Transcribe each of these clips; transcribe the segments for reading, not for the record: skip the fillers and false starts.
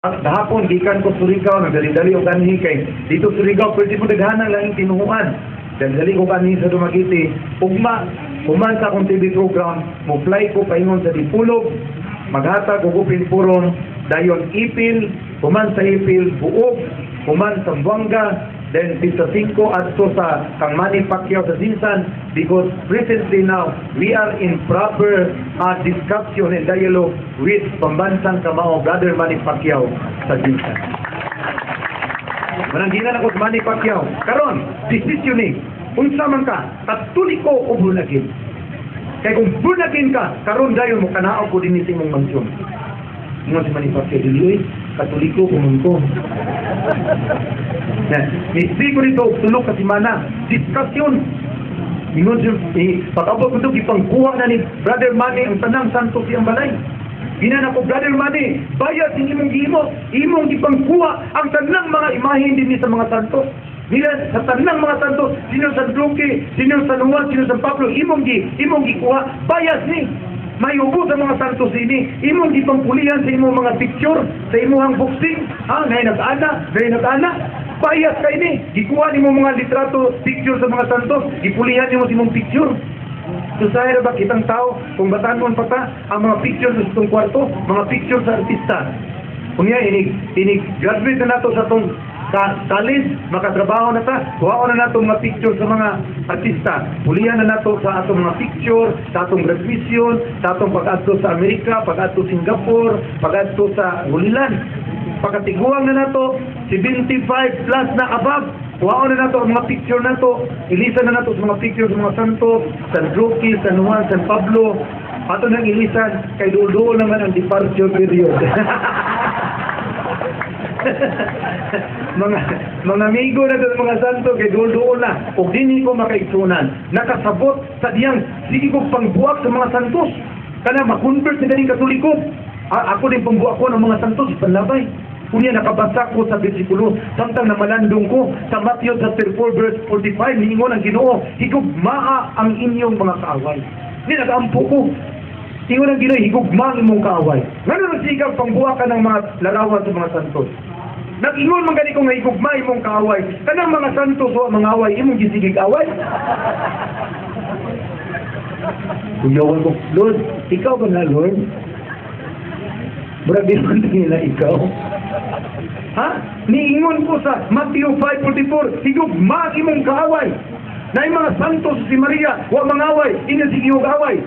Dahapon gikan ko Surigao, nagdali-dali og kanhi kay dito Surigao pwede mo daghanan lang tinuhuan. Dali ko kanhi sa Dumaguete. Ugma human sa akong TV program, mo fly ko paingon sa Dipulog, maghatag og upin puron, dayon Ipil, human sa Ipil, Buog, human sa Buanga, then sa 5 adto sa kang Manny Pacquiao sa Sinsan, because recently now we are in proper discussion and dialogue with pambansang kamao brother Manny Pacquiao sa Sinsan. Manangginan ako sa Manny Pacquiao karon decision ni unsa man ka katoliko o bunagin. Kay kung bunagin ka karon dayon mo kanao ko dinhi sa imong mansyon. Ingon si Manny Pacquiao dili katoliko ko. Mesti ko rito, tulog kasi mana, diskusyon. Ingon siya, pag-abot ko ito, ipangkuha na ni Brother Manny ang tanang santo siyang balay. Ginan ako, Brother Manny, bayad ng imong gihimo, imong ipangkuha ang tanang mga imahin din sa mga santo. Nila sa tanang mga santo, sino San Roque, sino San Juan, sino San Pablo, imong gikuha, bayad ni. May ubo sa mga santos ini, imong gipangpulihan sa imong mga picture, sa imong boxing, ngayon nag-ana, bayas kay ni, gikuha nimo mga litrato, picture sa mga santos, gipulihan nimo sa imong picture. So sa ba kitang tao, kung batanon pa ta, ang mga picture sa itong kwarto, mga picture sa artista. Kung yan, inig graduate na nato sa itong college, makatrabaho na ta, kuhaon na nato mga picture sa mga artista. Pulihan na nato sa atong mga picture, sa atong graduation, sa atong pag-adto sa Amerika, pag-adto Singapore, pag-adto sa Gulilan. Pagkatiguang na nato, 75 plus na above, kuhaon na nato ang mga picture nato, ilisan na nato sa mga picture sa mga santo, San Roque, San Juan, San Pablo, ato nang ilisan, kay dulo naman ang departure period. mga amigo na doon mga santo kay dulo na ug dinhi ko makaigsunan nakasabot sa diyang sige ko pangbuak sa mga santos kana ma-convert na ganing katoliko. Ako din pangbuak ko ng mga santos panlabay kunya nakabasa ko sa bersikulo samtang namalandong ko sa Matthew chapter 4 verse 45 niingon ang Ginoo higugmaa ang inyong mga kaaway. Ni nagaampo ko ingon ang Ginoo higugma ang imong kaaway. Ngano sigaw pangbuak ka ng mga larawan sa mga santos. Nag-ingon man gani ko nga higugma imong kaaway. Kanang mga santos o mga away imong gisigig away. Kuyawan ko, Lord, ikaw ba na Lord? Murag din nila ikaw. Ha? Niingon ko sa Matthew 5:44, higugma imong kaaway. Na yung mga santos si Maria, wa mangaway, inasigiyog away.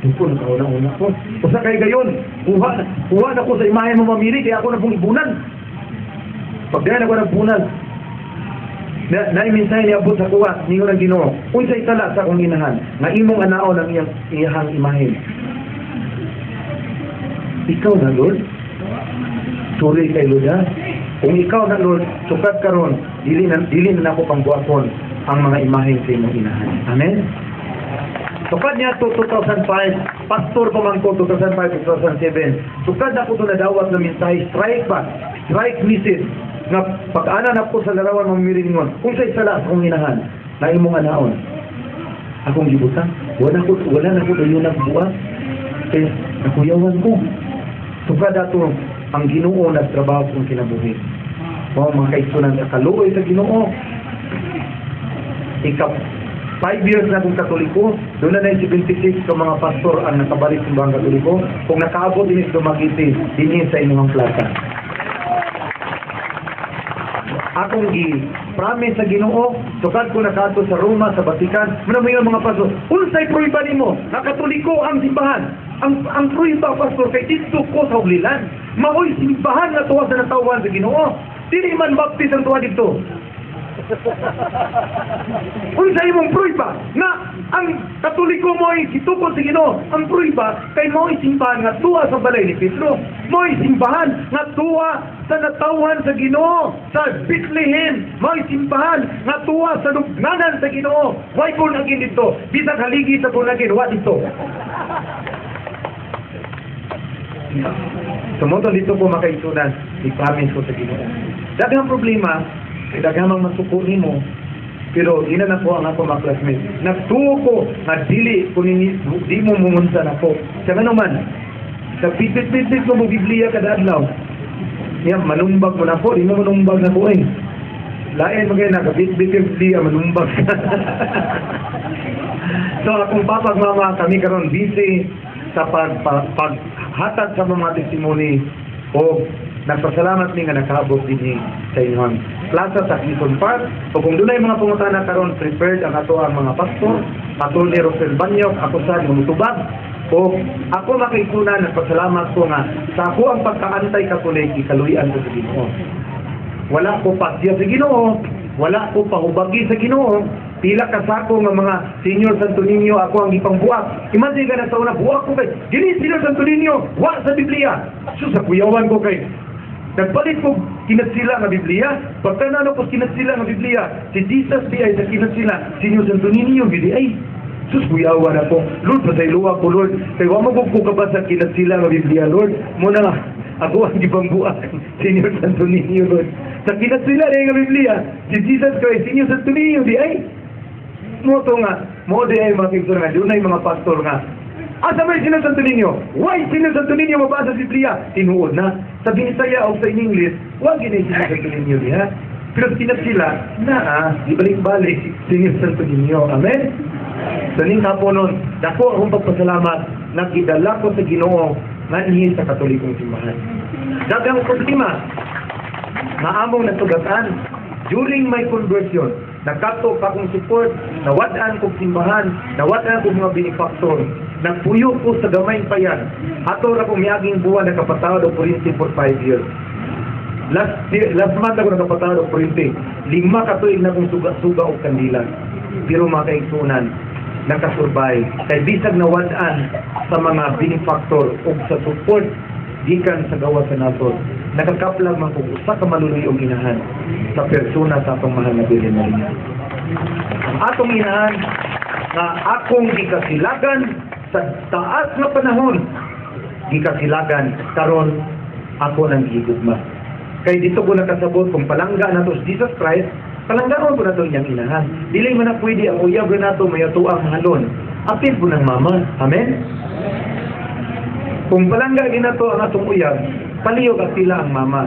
Ito nakauna-una ko. O sa kay gayon, kuha na ko sa imahen mo mamiri, kaya ako na pong ibunan. Pagdayan ako nagbunan, na-iminsay niya abot sa kuha, ningon ang Ginoo. Unsay tala sa akong inahan, na imong anao ng iyang imahen. Ikaw na, Lord? Sorry kay Lord, ha? Kung ikaw na, Lord, sukat karon, dili na ako pangbuakon ang mga imahen sa imong inahan. Amen? Sukad niya to 2005, pastor pa man ko 2005-2007. Sukad na ko ito nadawat na mensahe, strike message, nga pag-ana na po sa larawan mong miringon, kung sa'y sala sa kong inahan, na imong anaon, akong gibutan, wala na ko dayo nagbuat, kaya nakuyawan ko. Sukad ato ang Ginoo na trabaho kong kinabuhi. Mga kaisunan sa kaluoy sa Ginoo, 5 years na akong katoliko, doon na 76 ka mga pastor ang nakabalik sa mga katoliko. Kung nakaabot din sa Dumaguete, din sa inyong plaza. Akong i-promise sa Ginoo, sukad ko nakato sa Roma, sa Vatican, manamayon mga pastor, unsay pruiba nimo, nakatoliko ang simbahan. Ang pruiba, pastor, kay dito ko sa uglilan. Maoy simbahan na tuwa sa natawan sa Ginoo. Dili man baptist ang tuwa dito. Unsay imong pruiba na ang katoliko mo ay gitukod sa Ginoo. Ang pruiba kay mo simbahan nga tuwa sa balay ni Pedro. Mo simbahan nga tuwa sa natawhan sa Ginoo sa Bethlehem. Mo simbahan nga tuwa sa lubnganan sa Ginoo. Why ko naging dito? Bisag haligi sa kunagin wa dito. Sumunod dito po makaisunan, i-promise ko sa Ginoo. Daghang problema daghang masuko nimo pero ina na po ang ako mga classmates nagtuo ko nga dili ko di mo mungunsa na po sa naman sa pitit-pitit mo Biblia kada adlaw Yan, manumbag mo na po. Di mo manumbag na po eh. Lain magay na, kapit-bit siya, manumbag. So, akong papagmama, kami karon busy sa paghatag sa mga testimony o nagpasalamat mi nga nakaabot din sa inyong plaza sa Quezon Park. O kung doon ay mga pungutana karon, prepared ang ato ang mga pastor, Pastor ni Rosel Banyok, ako sa Mutubag. O ako makikuna, nagpasalamat ko nga sa ako ang pagkaantay katuloy, ikaluyan ko sa Ginoo. Wala ko pasya sa Ginoo, wala ko pahubagi sa Ginoo. Pila ka sako nga mga Senior Santo Niño ako ang ipangbuak. Imagine ka na sa una, buak ko kay dili Senior Santo Niño, wa sa Biblia. So sa kuyawan ko kay nagpalit ko kinatsila nga Biblia. Pagkanano ko kinatsila nga Biblia, si Jesus di ay sa kinatsila, Senior Santo Niño, gidi ay. Sus, kuyawan ako. Lord, pasayluwa ko, Lord. Kaya wamag ko kabasa kinatsila nga Biblia, Lord. Muna nga, ako ang ipangbuak, Senior Santo Niño, Lord. Sa kinatsila na nga Biblia, si Jesus Christ, Senior Santo Niño, di ay. Moto nga, mo di ay mga picture nga, doon ay mga pastor nga. Asa may Senior Santo Niño? Why Senior Santo Niño mabasa sa Biblia? Tinuod na. Sa Bisaya o sa English, wag yun ay Senior Santo Niño diha. Pero sila na ibalik-balik Senior Santo Niño. Amen? Sa ning kaponon, dako akong pagpasalamat, nagidala ko sa Ginoo nga niya sa Katolikong simbahan. Dagang problema, nga among natugatan, during my conversion, nagkato pa kong support, nawadaan kong simbahan, nawadaan kong mga benefactor, nagpuyo ko sa gamay payan, ato na kong miyaging buwan nakapatawad o kurinti for 5 years. Last month ako nakapatawad o kurinti, 5 katuig na kong suga o kandila. Pero mga kaigsunan, nakasurvive. Kaya bisag nawadaan sa mga benefactor o sa support gikan sa gawa sa naton, nakakaplag man kung usa ka maluluyong inahan sa persona sa atong mahal na Birhen Maria. Ang atong inahan na akong gikasilagan sa taas na panahon, gikasilagan karon ako nang gigugma. Kay dito ko nakasabot kung palangga na to si Jesus Christ, palanggaan po na to iyang inahan. Dili man na pwede ang uyab na to mayato ang mahalon. Apil po ng mama. Amen? Kung palangga ginato ang atong uyab, paliyog at sila ang mama.